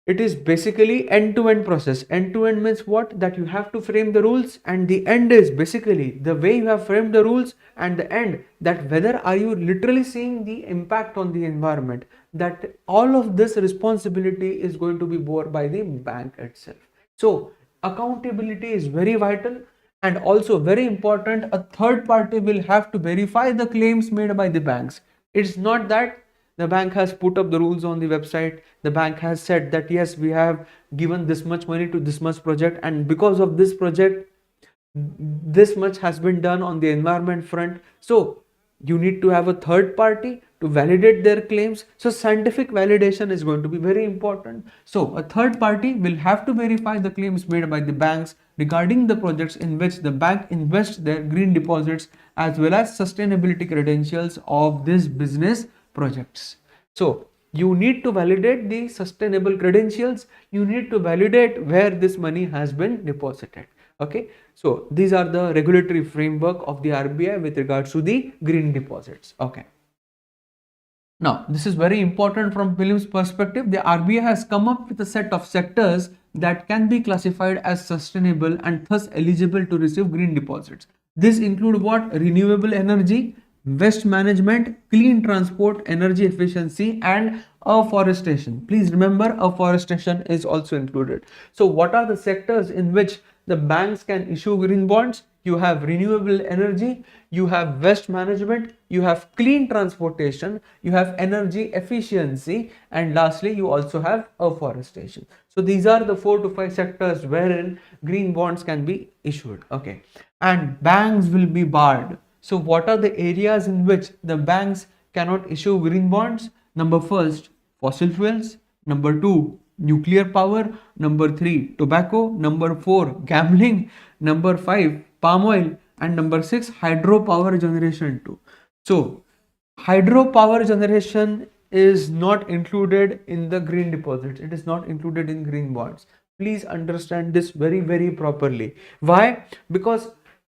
it is basically end-to-end process. End-to-end means what? That you have to frame the rules, and the end is basically the way you have framed the rules, and the end, that whether are you literally seeing the impact on the environment, that all of this responsibility is going to be borne by the bank itself. So accountability is very vital, and also very important, a third party will have to verify the claims made by the banks. It's not that the bank has put up the rules on the website, the bank has said that yes, we have given this much money to this much project, and because of this project this much has been done on the environment front. So you need to have a third party to validate their claims. So scientific validation is going to be very important. So a third party will have to verify the claims made by the banks regarding the projects in which the bank invests their green deposits, as well as sustainability credentials of these business projects. So you need to validate the sustainable credentials, you need to validate where this money has been deposited. Okay, so these are the regulatory framework of the RBI with regards to the green deposits. Okay. Now, this is very important from prelims perspective. The RBI has come up with a set of sectors that can be classified as sustainable and thus eligible to receive green deposits. These include what? Renewable energy, waste management, clean transport, energy efficiency, and afforestation. Please remember, afforestation is also included. So what are the sectors in which the banks can issue green bonds. You have renewable energy, you have waste management, you have clean transportation, you have energy efficiency, and lastly you also have afforestation. So these are the 4 to 5 sectors wherein green bonds can be issued. Okay, and banks will be barred. So what are the areas in which the banks cannot issue green bonds? Number first, fossil fuels. Number two, nuclear power. Number three, tobacco. Number four, gambling. Number five, palm oil. And number six, hydropower generation too. So hydropower generation is not included in the green deposits. It is not included in green bonds. Please understand this very properly. Why? Because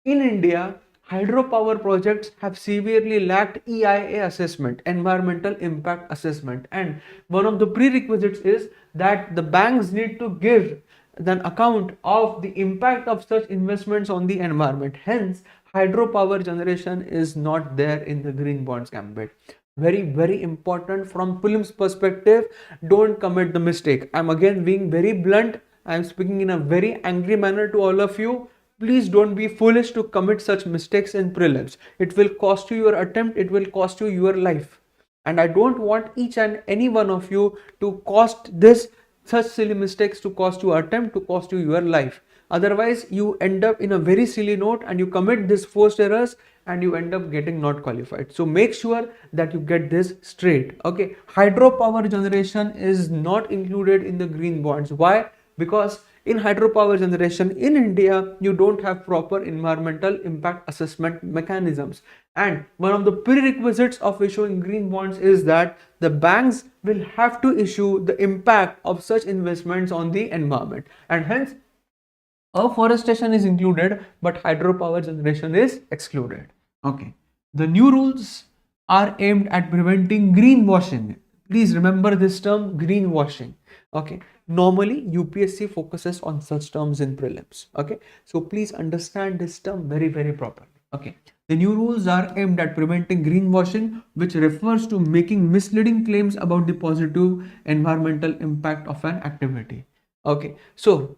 in India, hydropower projects have severely lacked EIA assessment, environmental impact assessment, and one of the prerequisites is that the banks need to give an account of the impact of such investments on the environment. Hence, hydropower generation is not there in the green bonds gambit. Very important from prelims perspective. Don't commit the mistake. I'm again being very blunt. I'm speaking in a very angry manner to all of you. Please don't be foolish to commit such mistakes in prelims. It will cost you your attempt, it will cost you your life. And I don't want each and any one of you to cost this, such silly mistakes to cost you attempt, to cost you your life. Otherwise, you end up in a very silly note and you commit these forced errors and you end up getting not qualified. So make sure that you get this straight. Okay, hydropower generation is not included in the green bonds. Why? Because in hydropower generation in India, you don't have proper environmental impact assessment mechanisms. And one of the prerequisites of issuing green bonds is that the banks will have to issue the impact of such investments on the environment. And hence, afforestation is included, but hydropower generation is excluded. Okay. The new rules are aimed at preventing greenwashing. Please remember this term, greenwashing. Okay. Normally, UPSC focuses on such terms in prelims. Okay. So please understand this term very properly. Okay. The new rules are aimed at preventing greenwashing, which refers to making misleading claims about the positive environmental impact of an activity. Okay. So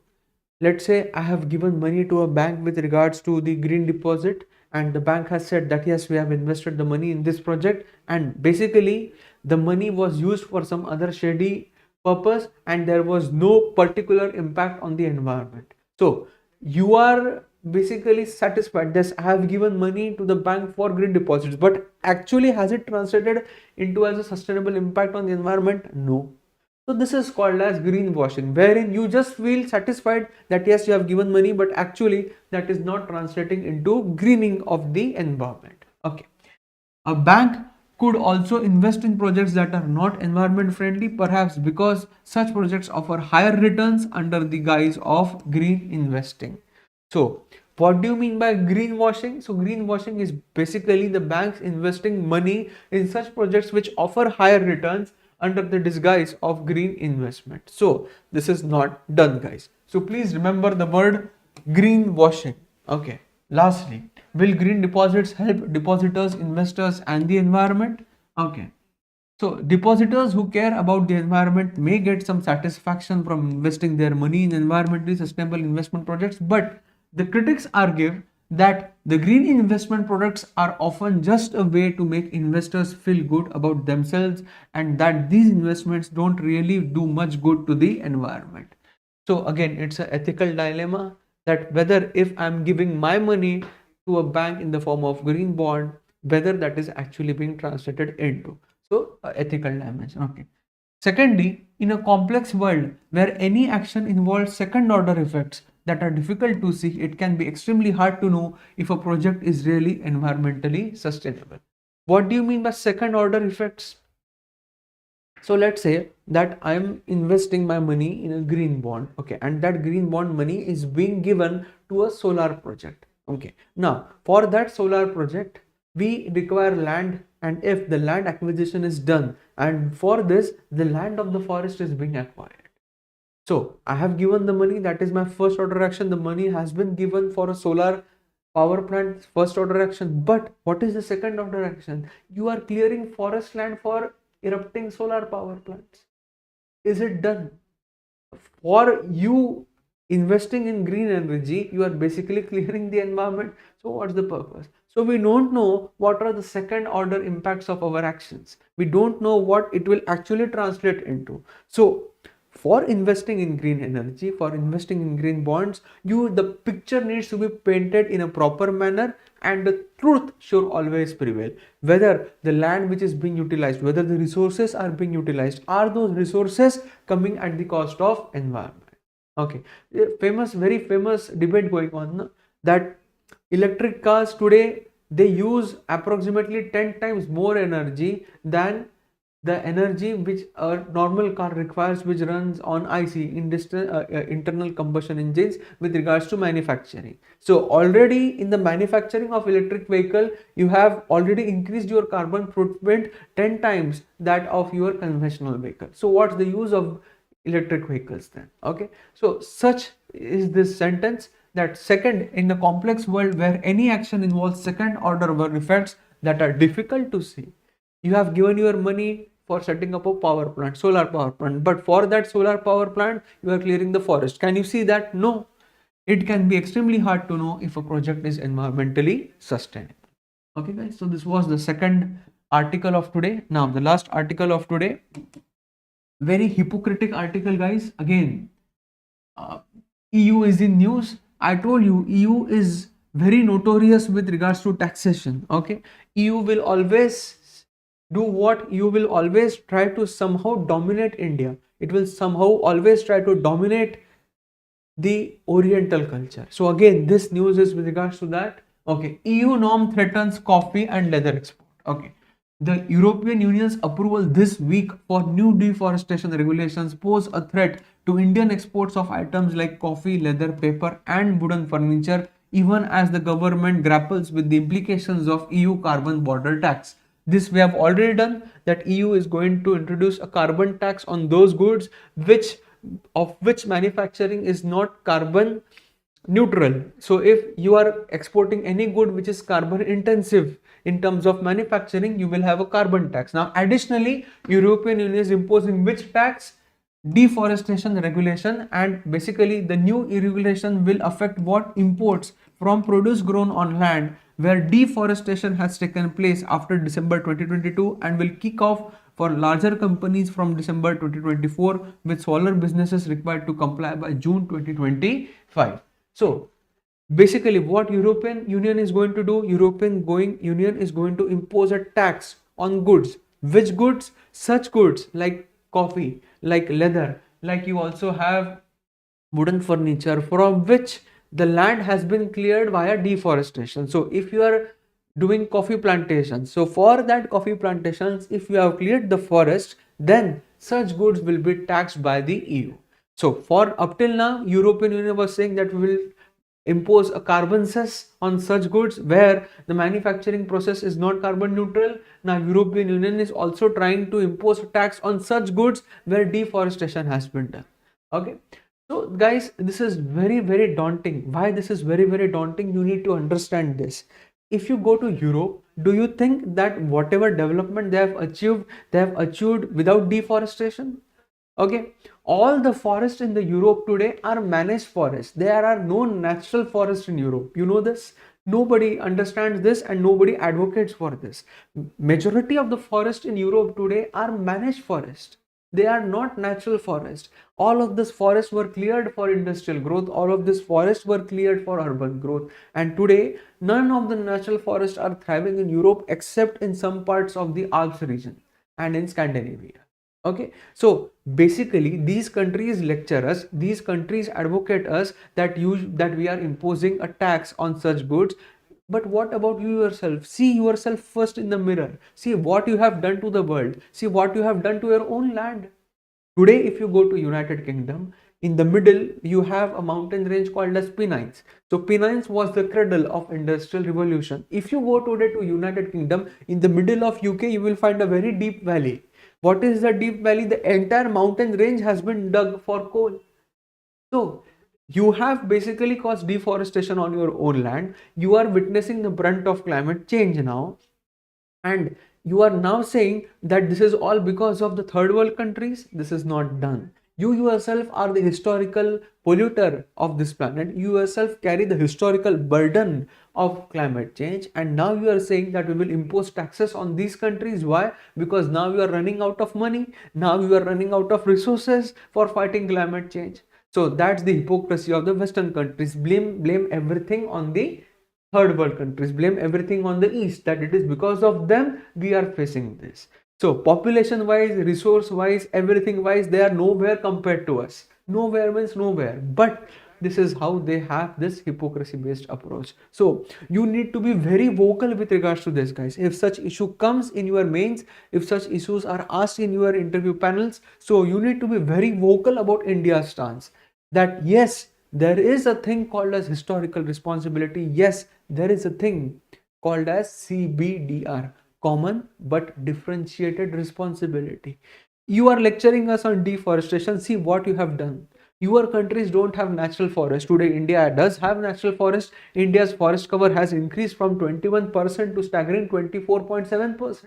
let's say I have given money to a bank with regards to the green deposit, and the bank has said that yes, we have invested the money in this project, and basically the money was used for some other shady purpose and there was no particular impact on the environment. So you are basically satisfied that I have given money to the bank for green deposits, but actually has it translated into as a sustainable impact on the environment? No. So this is called as greenwashing, wherein you just feel satisfied that yes, you have given money, but actually that is not translating into greening of the environment. Okay. A bank could also invest in projects that are not environment friendly, perhaps because such projects offer higher returns under the guise of green investing. So what do you mean by greenwashing? So greenwashing is basically the banks investing money in such projects which offer higher returns under the disguise of green investment. So this is not done, guys. So please remember the word greenwashing. Okay. Lastly, will green deposits help depositors, investors, and the environment? Okay. So depositors who care about the environment may get some satisfaction from investing their money in environmentally sustainable investment projects, but the critics argue that the green investment products are often just a way to make investors feel good about themselves, and that these investments don't really do much good to the environment. So again, it's an ethical dilemma that whether if I'm giving my money to a bank in the form of green bond, whether that is actually being translated into. So ethical dimension. Okay. Secondly, in a complex world where any action involves second order effects that are difficult to see, it can be extremely hard to know if a project is really environmentally sustainable. What do you mean by second order effects? So let's say that I'm investing my money in a green bond, okay, and that green bond money is being given to a solar project. Okay, now for that solar project, we require land, and if the land acquisition is done, and for this, the land of the forest is being acquired. So I have given the money, that is my first order action. The money has been given for a solar power plant, first order action. But what is the second order action? You are clearing forest land for erupting solar power plants. Is it done? For you investing in green energy, you are basically clearing the environment. So what's the purpose? So we don't know what are the second order impacts of our actions. We don't know what it will actually translate into. So for investing in green energy, for investing in green bonds, the picture needs to be painted in a proper manner, and the truth should always prevail. Whether the land which is being utilized, whether the resources are being utilized, are those resources coming at the cost of environment? Okay, very famous debate going on, no? That electric cars today, they use approximately 10 times more energy than the energy which a normal car requires, which runs on IC, internal combustion engines, with regards to manufacturing. So already in the manufacturing of electric vehicle, you have already increased your carbon footprint 10 times that of your conventional vehicle. So what's the use of electric vehicles then? Okay, so such is this sentence, that second, in a complex world where any action involves second order effects that are difficult to see, you have given your money for setting up a power plant, solar power plant, but for that solar power plant you are clearing the forest. Can you see that? No. It can be extremely hard to know if a project is environmentally sustainable. Okay guys, so this was the second article of today. Now the last article of today, very hypocritical article guys. Again, EU is in news. I told you EU is very notorious with regards to taxation. Okay, EU will always do what? You will always try to somehow dominate India. It will somehow always try to dominate the Oriental culture. So again, this news is with regards to that. Okay, EU norm threatens coffee and leather export. Okay, the European Union's approval this week for new deforestation regulations pose a threat to Indian exports of items like coffee, leather, paper, and wooden furniture, even as the government grapples with the implications of EU carbon border tax. This we have already done, that EU is going to introduce a carbon tax on those goods which manufacturing is not carbon neutral. So if you are exporting any good which is carbon intensive in terms of manufacturing, you will have a carbon tax. Now additionally, European Union is imposing which tax? Deforestation regulation, and basically the new regulation will affect what? Imports from produce grown on land where deforestation has taken place after December 2022, and will kick off for larger companies from December 2024, with smaller businesses required to comply by June 2025. So basically what European Union is going to do, Union is going to impose a tax on goods. Which goods? Such goods like coffee, like leather, like you also have wooden furniture from which the land has been cleared via deforestation. So if you are doing coffee plantations, so for that coffee plantations, if you have cleared the forest, then such goods will be taxed by the EU. So for up till now, European Union was saying that we will impose a carbon cess on such goods where the manufacturing process is not carbon neutral. Now European Union is also trying to impose a tax on such goods where deforestation has been done. Okay, so guys, this is very daunting. Why this is very daunting? You need to understand this. If you go to Europe, do you think that whatever development they have achieved without deforestation? Okay, all the forests in the Europe today are managed forests. There are no natural forests in Europe. You know this? Nobody understands this and nobody advocates for this. Majority of the forests in Europe today are managed forests. They are not natural forests. All of this forests were cleared for industrial growth. All of this forests were cleared for urban growth. And today, none of the natural forests are thriving in Europe except in some parts of the Alps region and in Scandinavia. Okay, so basically these countries lecture us, these countries advocate us that we are imposing a tax on such goods. But what about you yourself? See yourself first in the mirror. See what you have done to the world. See what you have done to your own land. Today, if you go to United Kingdom, in the middle you have a mountain range called as Pennines. So Pennines was the cradle of industrial revolution. If you go today to United Kingdom, in the middle of UK, you will find a very deep valley. What is the deep valley? The entire mountain range has been dug for coal. So you have basically caused deforestation on your own land. You are witnessing the brunt of climate change now. And you are now saying that this is all because of the third world countries. This is not done. You yourself are the historical polluter of this planet. You yourself carry the historical burden of climate change, and now you are saying that we will impose taxes on these countries. Why? Because now you are running out of money, now you are running out of resources for fighting climate change. So that's the hypocrisy of the Western countries. Blame everything on the third world countries, blame everything on the East, that it is because of them we are facing this. So population wise, resource wise, everything wise, they are nowhere compared to us. Nowhere means nowhere. But this is how they have this hypocrisy based approach. So you need to be very vocal with regards to this, guys. If such issue comes in your mains, if such issues are asked in your interview panels, so you need to be very vocal about India's stance, that yes, there is a thing called as historical responsibility. Yes, there is a thing called as CBDR, common but differentiated responsibility. You are lecturing us on deforestation. See what you have done. Your countries don't have natural forest. Today, India does have natural forest. India's forest cover has increased from 21% to staggering 24.7%.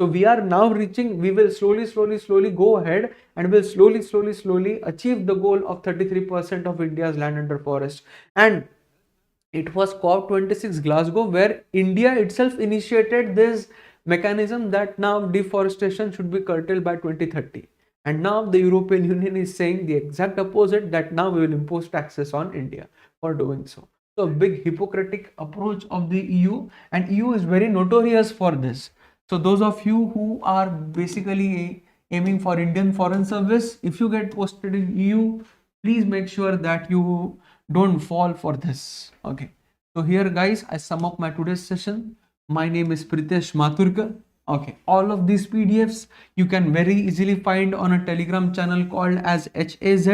So we are now reaching, we will slowly go ahead and will slowly achieve the goal of 33% of India's land under forest. And it was COP26 Glasgow where India itself initiated this mechanism that now deforestation should be curtailed by 2030. And now the European Union is saying the exact opposite, that now we will impose taxes on India for doing so. So big hypocritic approach of the EU, and EU is very notorious for this. So those of you who are basically aiming for Indian Foreign Service, if you get posted in EU, please make sure that you don't fall for this. Okay, so here guys, I sum up my today's session. My name is Pritesh Mathurkar. Okay, all of these PDFs you can very easily find on a Telegram channel called as HAZ.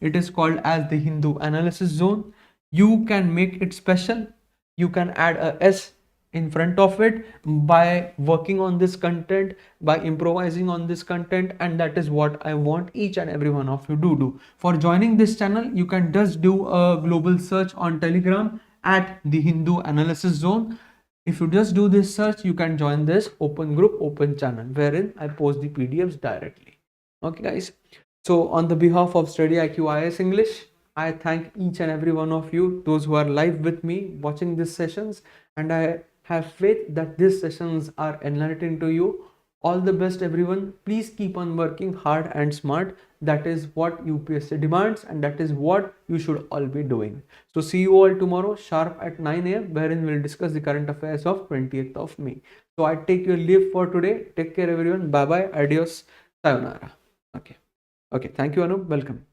It is called as the Hindu Analysis Zone. You can make it special. You can add a S in front of it by working on this content, by improvising on this content, and that is what I want each and every one of you to do. For joining this channel, you can just do a global search on Telegram at the Hindu Analysis Zone. If you just do this search, you can join this open group, open channel, wherein I post the PDFs directly. Okay guys, so on the behalf of StudyIQ IAS English, I thank each and every one of you, those who are live with me watching these sessions, and I have faith that these sessions are enlightening to you. All the best everyone. Please keep on working hard and smart. That is what UPSC demands, and that is what you should all be doing. So see you all tomorrow sharp at 9 a.m. wherein we'll discuss the current affairs of 20th of May. So I take your leave for today. Take care everyone. Bye bye. Adios. Sayonara. Okay. Thank you, Anup. Welcome.